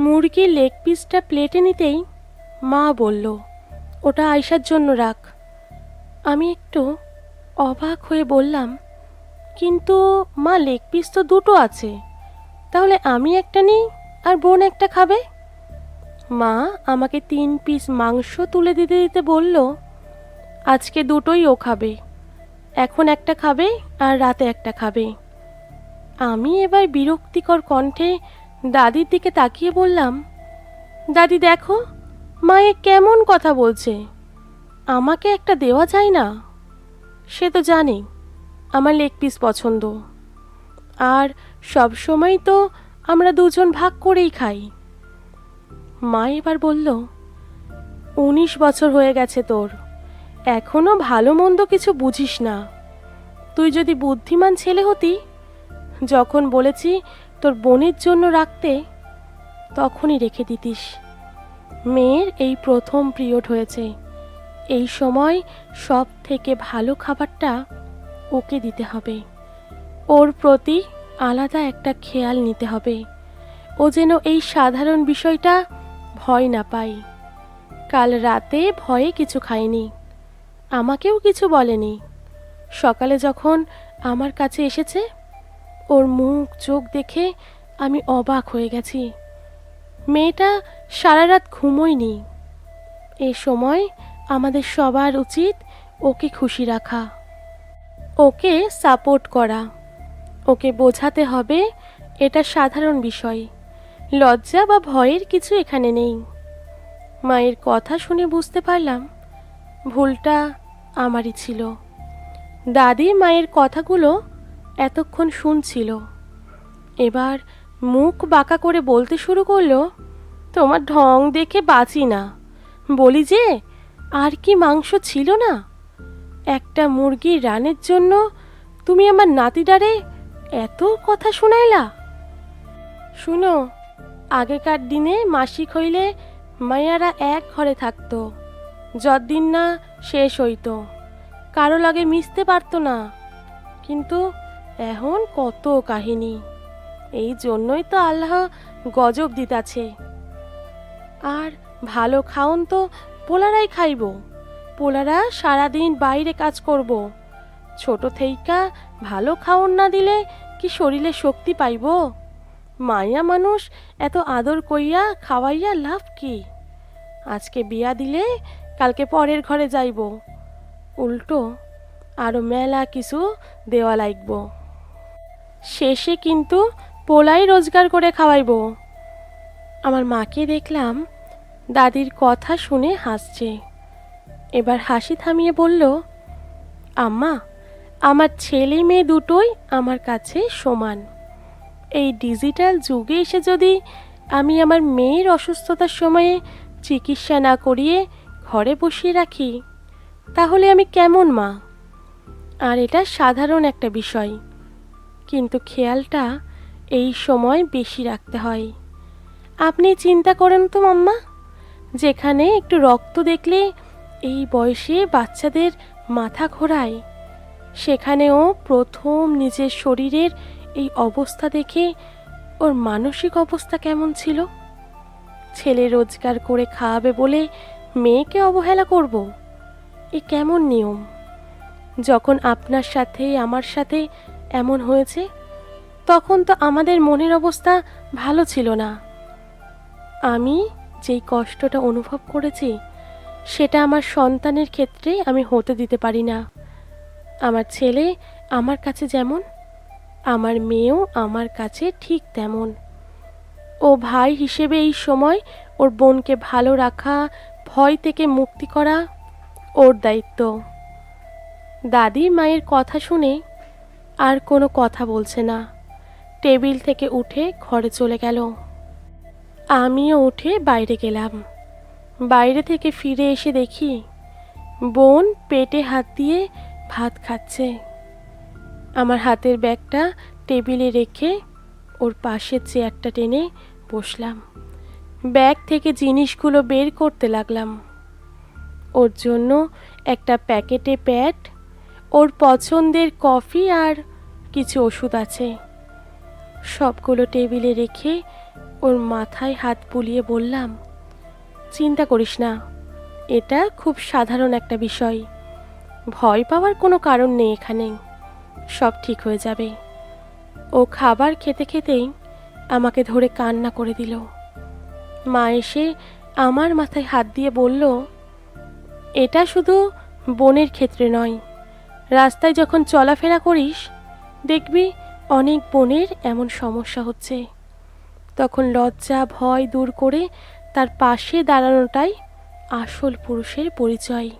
মুরগির লেগ পিসটা প্লেটে নিতেই মা বলল, ওটা আয়শার জন্য রাখ। আমি একটু অবাক হয়ে বললাম, কিন্তু মা, লেগ পিস তো দুটো আছে, তাহলে আমি একটা নিই আর বোন একটা খাবে। মা আমাকে 3 পিস মাংস তুলে দিতে দিতে বলল, আজকে দুটোই ও খাবে, এখন একটা খাবে আর রাতে একটা খাবে। আমি এবার বিরক্তিকর কণ্ঠে দাদির দিকে তাকিয়ে বললাম, দাদি দেখো, মা এ কেমন কথা বলছে, আমাকে একটা দেওয়া যায় না? সে তো জানে আমার লেগ পিস পছন্দ, আর সব সময় তো আমরা দুজন ভাগ করেই খাই। মা এবার বলল, 19 বছর হয়ে গেছে তোর, এখনো ভালো মন্দ কিছু বুঝিস না। তুই যদি বুদ্ধিমান ছেলে হতি, যখন বলেছি তোর বোনের জন্য রাখতে, তখনই রেখে দিতিস। মেয়ের এই প্রথম পিরিয়ড হয়েছে, এই সময় সব থেকে ভালো খাবারটা ওকে দিতে হবে, ওর প্রতি আলাদা একটা খেয়াল নিতে হবে, ও যেন এই সাধারণ বিষয়টা ভয় না পায়। কাল রাতে ভয়ে কিছু খায়নি, আমাকেও কিছু বলেনি। সকালে যখন আমার কাছে এসেছে, ওর মুখ চোখ দেখে আমি অবাক হয়ে গেছি। মেয়েটা সারা রাত ঘুমোয়নি। এ সময় আমাদের সবার উচিত ওকে খুশি রাখা, ওকে সাপোর্ট করা, ওকে বোঝাতে হবে এটা সাধারণ বিষয়, লজ্জা বা ভয়ের কিছু এখানে নেই। মায়ের কথা শুনে বুঝতে পারলাম ভুলটা আমারই ছিল। দাদি মায়ের কথাগুলো এতক্ষণ শুনছিল, এবার মুখ বাঁকা করে বলতে শুরু করলো, তোমার ঢং দেখে বাঁচি না। বলি যে, আর কি মাংস ছিল না? একটা মুরগির রানের জন্য তুমি আমার নাতিডারে এত কথা শুনাইলা? শুনো, আগেকার দিনে মাসিক হইলে মাইয়ারা এক ঘরে থাকতো, যতদিন না শেষ হইতো, কারো লাগে মিশতে পারতো না। কিন্তু এখন কত কাহিনী, এই জন্যই তো আল্লাহ গজব দিতাছে। আর ভালো খাওন তো পোলারাই খাইব, পোলারা সারাদিন বাইরে কাজ করব, ছোট থেইকা ভালো খাওন না দিলে কি শরীরে শক্তি পাইব? মাইয়া মানুষ এত আদর কইয়া খাওয়াইয়া লাভ কি? আজকে বিয়া দিলে কালকে পরের ঘরে যাইব, উল্টো আরো মেলা কিছু দেওয়া লাগব, শেষে কিন্তু পোলাই রোজগার করে খাওয়াইব। আমার মাকে দেখলাম দাদির কথা শুনে হাসছে, এবার হাসি থামিয়ে বলল, আম্মা, আমার ছেলে মেয়ে দুটোই আমার কাছে সমান। এই ডিজিটাল যুগে এসে যদি আমি আমার মেয়ের অসুস্থতার সময়ে চিকিৎসা না করিয়ে ঘরে বসিয়ে রাখি, তাহলে আমি কেমন মা? আর এটা সাধারণ একটা বিষয়, কিন্তু খেয়ালটা এই সময় বেশি রাখতে হয়। আপনি চিন্তা করেন তো মাম্মা, যেখানে একটু রক্ত দেখলে এই বয়সে বাচ্চাদের মাথা ঘোরায়, সেখানেও প্রথম নিজের শরীরের এই অবস্থা দেখে ওর মানসিক অবস্থা কেমন ছিল? ছেলে রোজগার করে খাওয়াবে বলে মেয়েকে অবহেলা করব? এ কেমন নিয়ম? যখন আপনার সাথে আমার সাথে এমন হয়েছে, তখন তো আমাদের মনের অবস্থা ভালো ছিল না। আমি যেই কষ্টটা অনুভব করেছি, সেটা আমার সন্তানের ক্ষেত্রে আমি হতে দিতে পারি না। আমার ছেলে আমার কাছে যেমন, আমার মেয়েও আমার কাছে ঠিক তেমন। ও ভাই হিসেবে এই সময় ওর বোনকে ভালো রাখা, ভয় থেকে মুক্তি করা ওর দায়িত্ব। দাদি মায়ের কথা শুনে আর কোনো কথা বলছে না, টেবিল থেকে উঠে ঘরে চলে গেল। আমিও উঠে বাইরে গেলাম। বাইরে থেকে ফিরে এসে দেখি বোন পেটে হাত দিয়ে ভাত খাচ্ছে। আমার হাতের ব্যাগটা টেবিলে রেখে ওর পাশের চেয়ারটা টেনে বসলাম। ব্যাগ থেকে জিনিসগুলো বের করতে লাগলাম। ওর জন্য একটা প্যাকেটে প্যাড, ওর পছন্দের কফি আর কিছু ওষুধ আছে। সবগুলো টেবিলে রেখে ওর মাথায় হাত বুলিয়ে বললাম, চিন্তা করিস না, এটা খুব সাধারণ একটা বিষয়, ভয় পাওয়ার কোনো কারণ নেই এখানে, সব ঠিক হয়ে যাবে। ও খাবার খেতে খেতেই আমাকে ধরে কান্না করে দিল। মা এসে আমার মাথায় হাত দিয়ে বলল, এটা শুধু বোনের ক্ষেত্রে নয়, রাস্তায় যখন চলাফেরা করিস দেখবি অনেক বোনের এমন সমস্যা হচ্ছে। তখন লজ্জা ভয় দূর করে তার পাশে দাঁড়ানোটাই আসল পুরুষের পরিচয়।